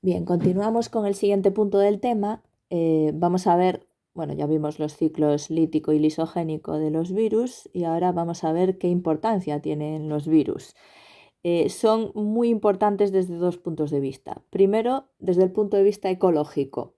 Bien, continuamos con el siguiente punto del tema. Vamos a ver, bueno, ya vimos los ciclos lítico y lisogénico de los virus y ahora vamos a ver qué importancia tienen los virus. Son muy importantes desde dos puntos de vista. Primero, desde el punto de vista ecológico.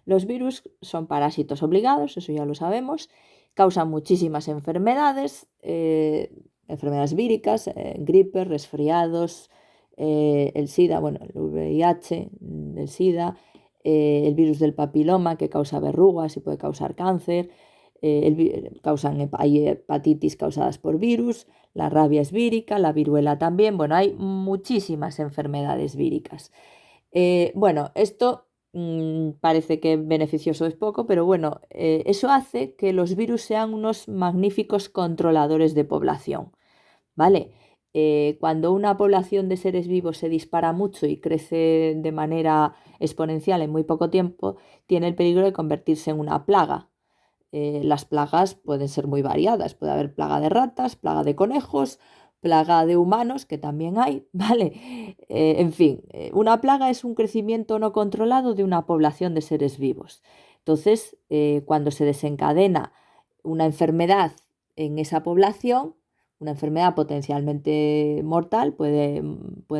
Los virus son parásitos obligados, eso ya lo sabemos, causan muchísimas enfermedades, enfermedades víricas, gripes, resfriados, el SIDA, bueno, el VIH, el SIDA, el virus del papiloma que causa verrugas y puede causar cáncer, hay hepatitis causadas por virus, la rabia es vírica, la viruela también, bueno, hay muchísimas enfermedades víricas. Bueno, esto parece que beneficioso es poco, pero bueno, eso hace que los virus sean unos magníficos controladores de población, ¿vale? Cuando una población de seres vivos se dispara mucho y crece de manera exponencial en muy poco tiempo, tiene el peligro de convertirse en una plaga. Las plagas pueden ser muy variadas, puede haber plaga de ratas, plaga de conejos, plaga de humanos, que también hay, ¿vale? En fin, una plaga es un crecimiento no controlado de una población de seres vivos. Entonces, cuando se desencadena una enfermedad en esa población, una enfermedad potencialmente mortal, puede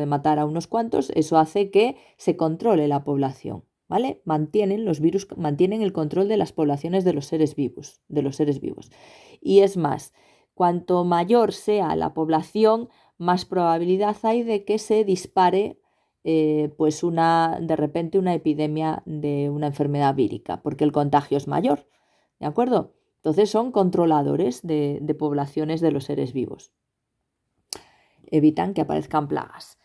matar a unos cuantos, eso hace que se controle la población. ¿Vale? Los virus mantienen el control de las poblaciones de los seres vivos. Y es más, cuanto mayor sea la población, más probabilidad hay de que se dispare pues de repente una epidemia de una enfermedad vírica, porque el contagio es mayor, ¿de acuerdo? Entonces son controladores de poblaciones de los seres vivos. Evitan que aparezcan plagas.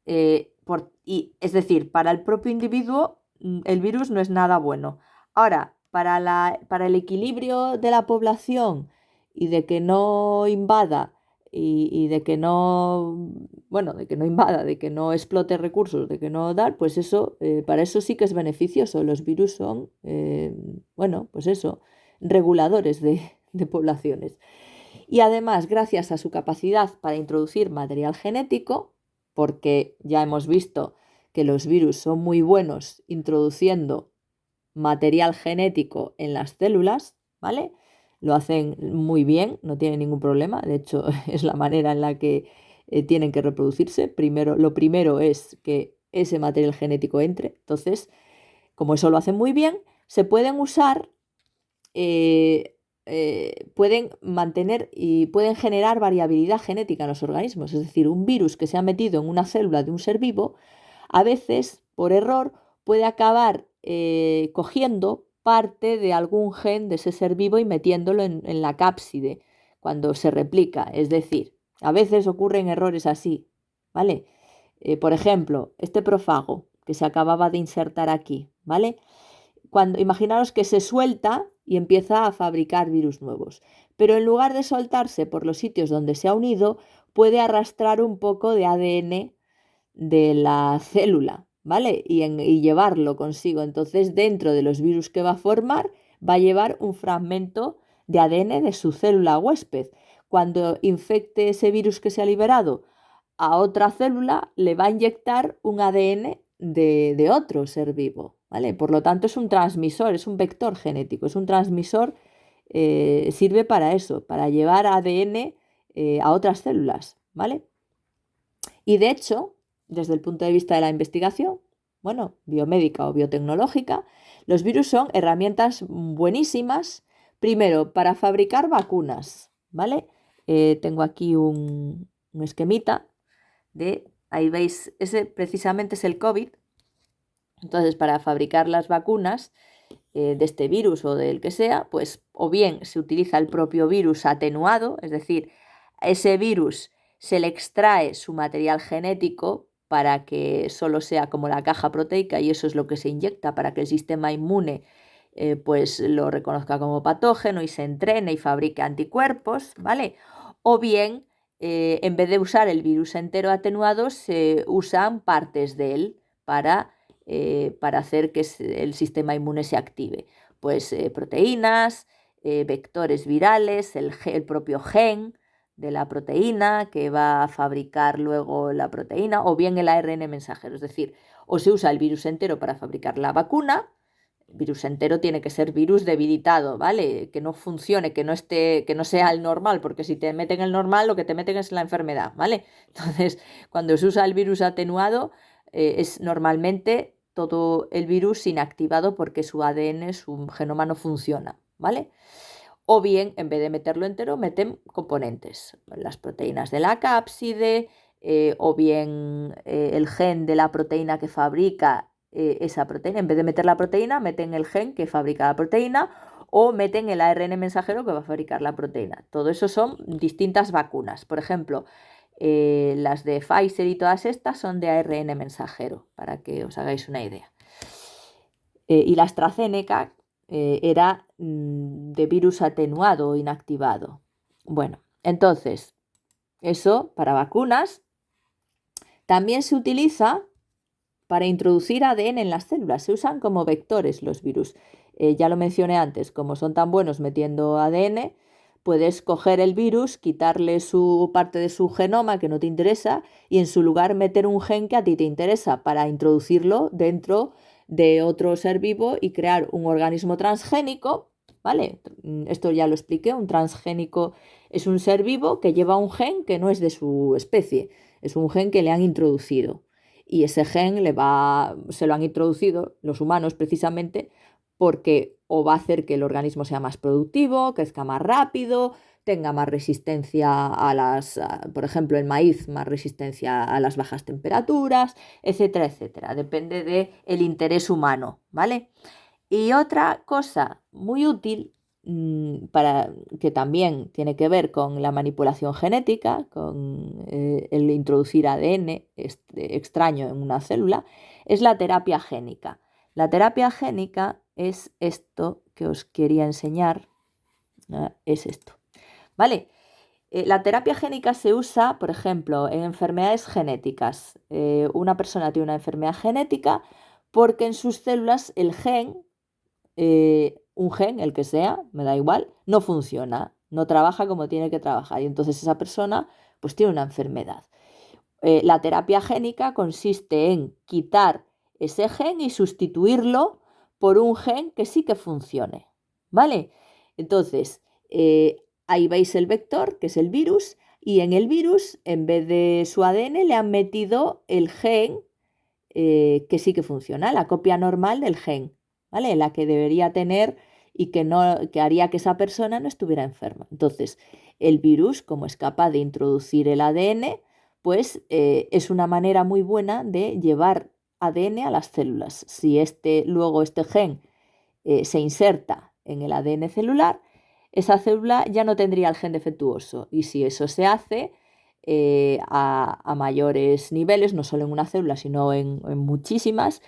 Es decir, para el propio individuo el virus no es nada bueno. Ahora, para el equilibrio de la población y de que no invada y de que no, bueno, de que no invada, de que no explote recursos, de que no dar, pues eso, para eso sí que es beneficioso. Los virus son, bueno, pues eso, reguladores de poblaciones. Y además, gracias a su capacidad para introducir material genético, porque ya hemos visto que los virus son muy buenos introduciendo material genético en las células, ¿vale? Lo hacen muy bien, no tienen ningún problema, de hecho es la manera en la que tienen que reproducirse. Lo primero es que ese material genético entre, entonces, como eso lo hacen muy bien, se pueden usar pueden mantener y pueden generar variabilidad genética en los organismos. Es decir, un virus que se ha metido en una célula de un ser vivo, a veces, por error, puede acabar cogiendo parte de algún gen de ese ser vivo y metiéndolo en la cápside cuando se replica. Es decir, a veces ocurren errores así, ¿vale? Por ejemplo, este profago que se acababa de insertar aquí, ¿vale? Imaginaros que se suelta y empieza a fabricar virus nuevos, pero en lugar de soltarse por los sitios donde se ha unido, puede arrastrar un poco de ADN de la célula, ¿vale? Y llevarlo consigo. Entonces, dentro de los virus que va a formar, va a llevar un fragmento de ADN de su célula huésped. Cuando infecte ese virus que se ha liberado a otra célula, le va a inyectar un ADN de otro ser vivo, ¿vale? Por lo tanto, es un transmisor, es un vector genético, es un transmisor, sirve para eso, para llevar ADN a otras células, ¿vale? Y de hecho, desde el punto de vista de la investigación, bueno, biomédica o biotecnológica, los virus son herramientas buenísimas, primero, para fabricar vacunas, ¿vale? Tengo aquí un esquemita ahí veis, ese precisamente es el COVID. Entonces, para fabricar las vacunas de este virus o del que sea, pues o bien se utiliza el propio virus atenuado, es decir, a ese virus se le extrae su material genético para que solo sea como la caja proteica y eso es lo que se inyecta para que el sistema inmune pues lo reconozca como patógeno y se entrene y fabrique anticuerpos, ¿vale? O bien, en vez de usar el virus entero atenuado, se usan partes de él para hacer que el sistema inmune se active. Pues proteínas, vectores virales, el propio gen, de la proteína que va a fabricar luego la proteína, o bien el ARN mensajero. Es decir, o se usa el virus entero para fabricar la vacuna. El virus entero tiene que ser virus debilitado, ¿vale? Que no funcione, que no esté, que no sea el normal, porque si te meten el normal, lo que te meten es la enfermedad, ¿vale? Entonces, cuando se usa el virus atenuado, es normalmente todo el virus inactivado porque su ADN, su genoma no funciona, ¿vale? O bien, en vez de meterlo entero, meten componentes, las proteínas de la cápside, o bien el gen de la proteína que fabrica esa proteína. En vez de meter la proteína, meten el gen que fabrica la proteína o meten el ARN mensajero que va a fabricar la proteína. Todo eso son distintas vacunas. Por ejemplo, las de Pfizer y todas estas son de ARN mensajero, para que os hagáis una idea. Y la AstraZeneca era de virus atenuado o inactivado. Bueno, entonces, eso para vacunas también se utiliza para introducir ADN en las células. Se usan como vectores los virus. Ya lo mencioné antes, como son tan buenos metiendo ADN, puedes coger el virus, quitarle su parte de su genoma que no te interesa y en su lugar meter un gen que a ti te interesa para introducirlo dentro de otro ser vivo y crear un organismo transgénico, ¿vale? Esto ya lo expliqué, un transgénico es un ser vivo que lleva un gen que no es de su especie, es un gen que le han introducido. Y ese gen se lo han introducido los humanos precisamente porque o va a hacer que el organismo sea más productivo, crezca más rápido, tenga más resistencia por ejemplo, el maíz, más resistencia a las bajas temperaturas, etcétera, etcétera. Depende del interés humano, ¿vale? Y otra cosa muy útil para, que también tiene que ver con la manipulación genética, con el introducir ADN extraño en una célula, es la terapia génica. La terapia génica es esto que os quería enseñar, es esto, ¿vale? La terapia génica se usa, por ejemplo, en enfermedades genéticas. Una persona tiene una enfermedad genética porque en sus células el gen, un gen, el que sea, me da igual, no funciona, no trabaja como tiene que trabajar y entonces esa persona pues tiene una enfermedad. La terapia génica consiste en quitar ese gen y sustituirlo por un gen que sí que funcione, ¿vale? Entonces, ahí veis el vector, que es el virus, y en el virus, en vez de su ADN, le han metido el gen que sí que funciona, la copia normal del gen, ¿vale? La que debería tener y que haría que esa persona no estuviera enferma. Entonces, el virus, como es capaz de introducir el ADN, pues es una manera muy buena de llevar ADN a las células. Si luego este gen se inserta en el ADN celular, esa célula ya no tendría el gen defectuoso. Y si eso se hace a mayores niveles, no solo en una célula, sino en muchísimas,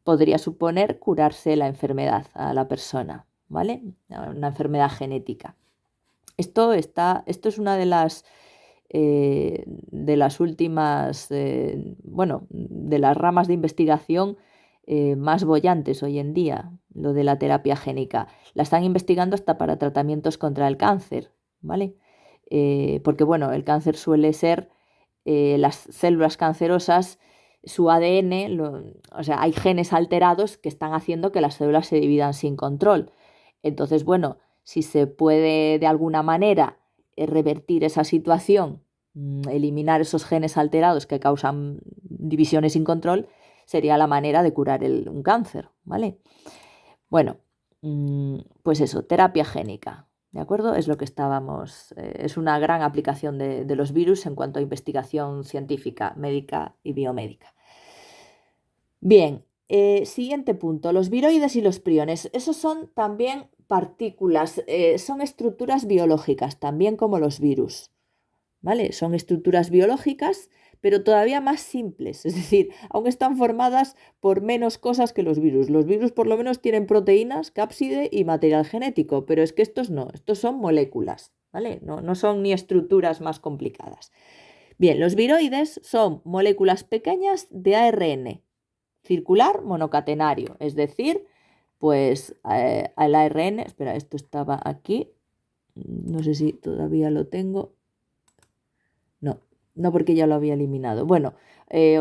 podría suponer curarse la enfermedad a la persona, ¿vale? Una enfermedad genética. Esto es una de las últimas, bueno, de las ramas de investigación más bollantes hoy en día, lo de la terapia génica. La están investigando hasta para tratamientos contra el cáncer, ¿vale? Porque, bueno, el cáncer suele ser las células cancerosas, su ADN, o sea, hay genes alterados que están haciendo que las células se dividan sin control. Entonces, bueno, si se puede de alguna manera revertir esa situación, eliminar esos genes alterados que causan divisiones sin control, sería la manera de curar un cáncer, ¿vale? Bueno, pues eso, terapia génica, ¿de acuerdo? Es lo que es una gran aplicación de los virus en cuanto a investigación científica, médica y biomédica. Bien, siguiente punto, los viroides y los priones. Esos son también partículas, son estructuras biológicas, también como los virus, ¿vale? Son estructuras biológicas, pero todavía más simples, es decir, aún están formadas por menos cosas que los virus. Los virus por lo menos tienen proteínas, cápside y material genético, pero es que estos no, estos son moléculas, ¿vale? No son ni estructuras más complicadas. Bien, los viroides son moléculas pequeñas de ARN circular monocatenario, es decir, pues el ARN, espera, esto estaba aquí, no sé si todavía lo tengo, No, porque ya lo había eliminado. Bueno,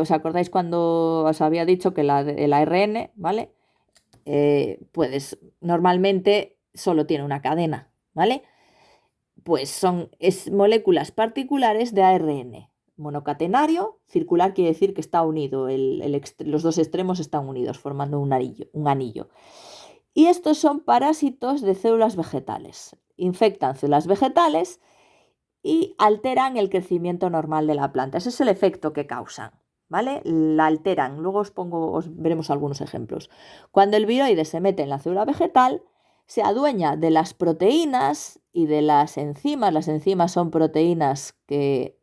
¿os acordáis cuando os había dicho que el ARN, ¿vale? Pues normalmente solo tiene una cadena, ¿vale? Pues moléculas particulares de ARN. Monocatenario, circular quiere decir que está unido, los dos extremos están unidos formando un anillo. Y estos son parásitos de células vegetales. Infectan células vegetales y alteran el crecimiento normal de la planta. Ese es el efecto que causan, ¿vale? La alteran. Luego os veremos algunos ejemplos. Cuando el viroide se mete en la célula vegetal, se adueña de las proteínas y de las enzimas. Las enzimas son proteínas que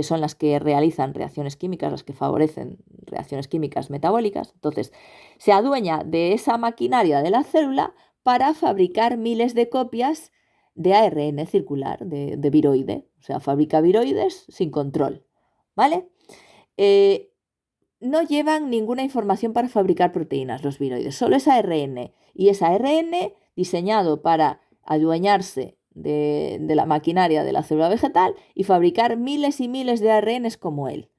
son las que realizan reacciones químicas, las que favorecen reacciones químicas metabólicas. Entonces, se adueña de esa maquinaria de la célula para fabricar miles de copias de ARN circular, de viroide. O sea, fabrica viroides sin control, ¿vale? No llevan ninguna información para fabricar proteínas los viroides, solo es ARN. Y es ARN diseñado para adueñarse de la maquinaria de la célula vegetal y fabricar miles y miles de ARNs como él.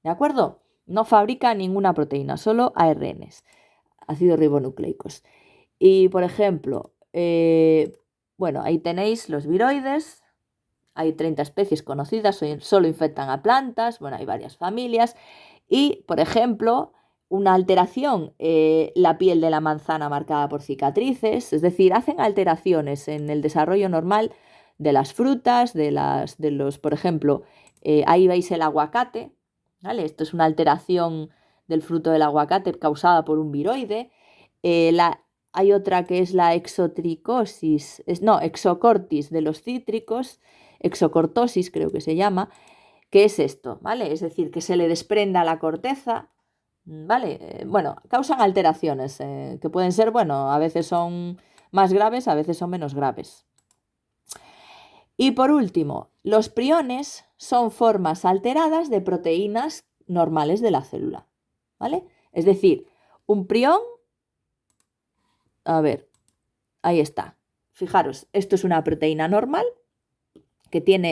¿De acuerdo? No fabrica ninguna proteína, solo ARNs, ácidos ribonucleicos. Y, por ejemplo, bueno, ahí tenéis los viroides. Hay 30 especies conocidas, solo infectan a plantas, bueno, hay varias familias. Y, por ejemplo, una alteración, la piel de la manzana marcada por cicatrices, es decir, hacen alteraciones en el desarrollo normal de las frutas, por ejemplo, ahí veis el aguacate, ¿vale? Esto es una alteración del fruto del aguacate causada por un viroide. Hay otra que es la exocortis de los cítricos, exocortosis creo que se llama, que es esto, ¿vale? Es decir, que se le desprenda la corteza, ¿vale? Bueno, causan alteraciones que pueden ser, bueno, a veces son más graves, a veces son menos graves. Y por último, los priones son formas alteradas de proteínas normales de la célula, ¿vale? Es decir, un prión, a ver, ahí está. Fijaros, esto es una proteína normal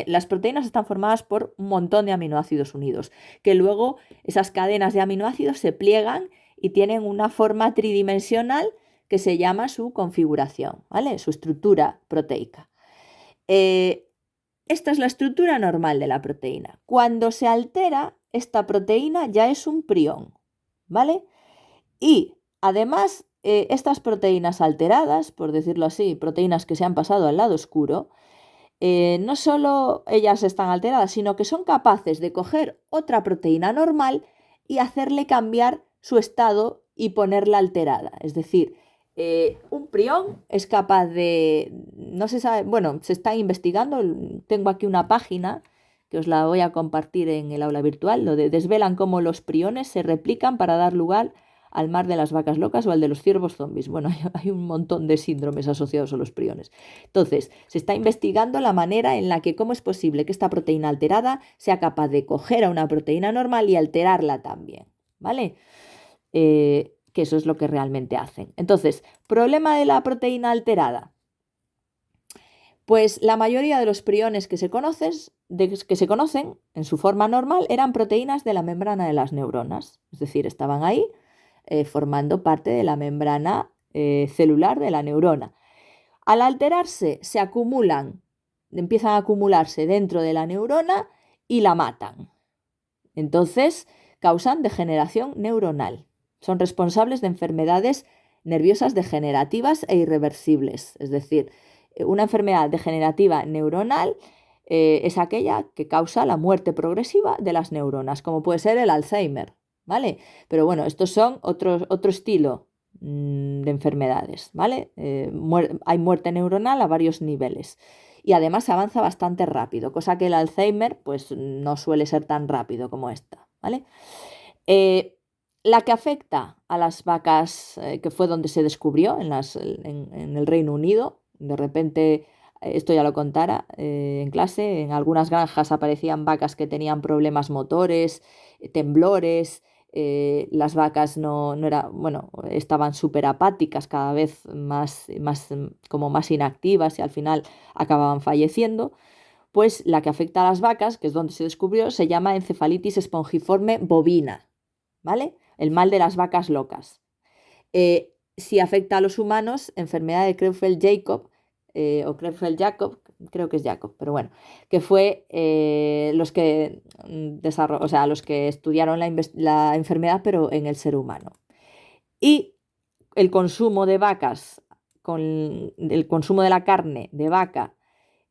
las proteínas están formadas por un montón de aminoácidos unidos, que luego esas cadenas de aminoácidos se pliegan y tienen una forma tridimensional que se llama su configuración, ¿vale? Su estructura proteica. Esta es la estructura normal de la proteína. Cuando se altera, esta proteína ya es un prión, ¿vale? Y además, estas proteínas alteradas, por decirlo así, proteínas que se han pasado al lado oscuro, no solo ellas están alteradas, sino que son capaces de coger otra proteína normal y hacerle cambiar su estado y ponerla alterada. Es decir, un prión es capaz no se sabe, bueno, se está investigando, tengo aquí una página que os la voy a compartir en el aula virtual, donde desvelan cómo los priones se replican para dar lugar al mar de las vacas locas o al de los ciervos zombies. Bueno, hay un montón de síndromes asociados a los priones. Entonces, se está investigando la manera en la que cómo es posible que esta proteína alterada sea capaz de coger a una proteína normal y alterarla también, ¿vale? Que eso es lo que realmente hacen. Entonces, problema de la proteína alterada. Pues la mayoría de los priones que se conocen en su forma normal eran proteínas de la membrana de las neuronas, es decir, estaban ahí formando parte de la membrana celular de la neurona. Al alterarse, empiezan a acumularse dentro de la neurona y la matan. Entonces, causan degeneración neuronal. Son responsables de enfermedades nerviosas degenerativas e irreversibles. Es decir, una enfermedad degenerativa neuronal es aquella que causa la muerte progresiva de las neuronas, como puede ser el Alzheimer, ¿vale? Pero bueno, estos son otro estilo de enfermedades, ¿vale? Hay muerte neuronal a varios niveles y además avanza bastante rápido, cosa que el Alzheimer pues no suele ser tan rápido como esta, ¿vale? La que afecta a las vacas, que fue donde se descubrió en el Reino Unido, de repente, esto ya lo contara en clase, en algunas granjas aparecían vacas que tenían problemas motores, temblores, las vacas bueno, estaban súper apáticas, cada vez como más inactivas y al final acababan falleciendo. pues la que afecta a las vacas, que es donde se descubrió, se llama encefalitis espongiforme bovina, ¿vale? El mal de las vacas locas. Si afecta a los humanos, enfermedad de Creutzfeldt-Jakob, o Creutzfeldt-Jakob, creo que es Jacob, pero bueno, que fue los que o sea, los que estudiaron la enfermedad, pero en el ser humano. Y el consumo de vacas, con el consumo de la carne de vaca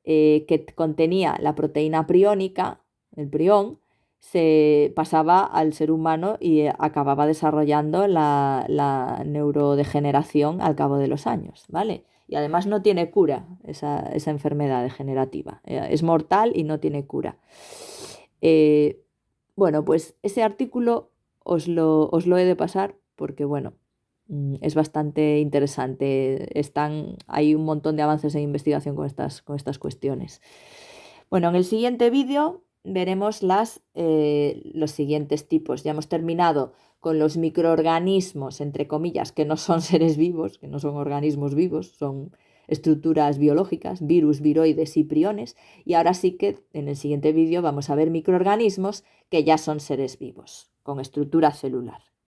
que contenía la proteína priónica, el prión, se pasaba al ser humano y acababa desarrollando la neurodegeneración al cabo de los años, ¿vale? Y además no tiene cura esa enfermedad degenerativa. Es mortal y no tiene cura. Eh, bueno, pues ese artículo os lo he de pasar porque, bueno, es bastante interesante. Hay un montón de avances en investigación con estas cuestiones. Bueno, en el siguiente vídeo veremos los siguientes tipos. Ya hemos terminado con los microorganismos, entre comillas, que no son seres vivos, que no son organismos vivos, son estructuras biológicas, virus, viroides y priones. Y ahora sí que en el siguiente vídeo vamos a ver microorganismos que ya son seres vivos, con estructura celular.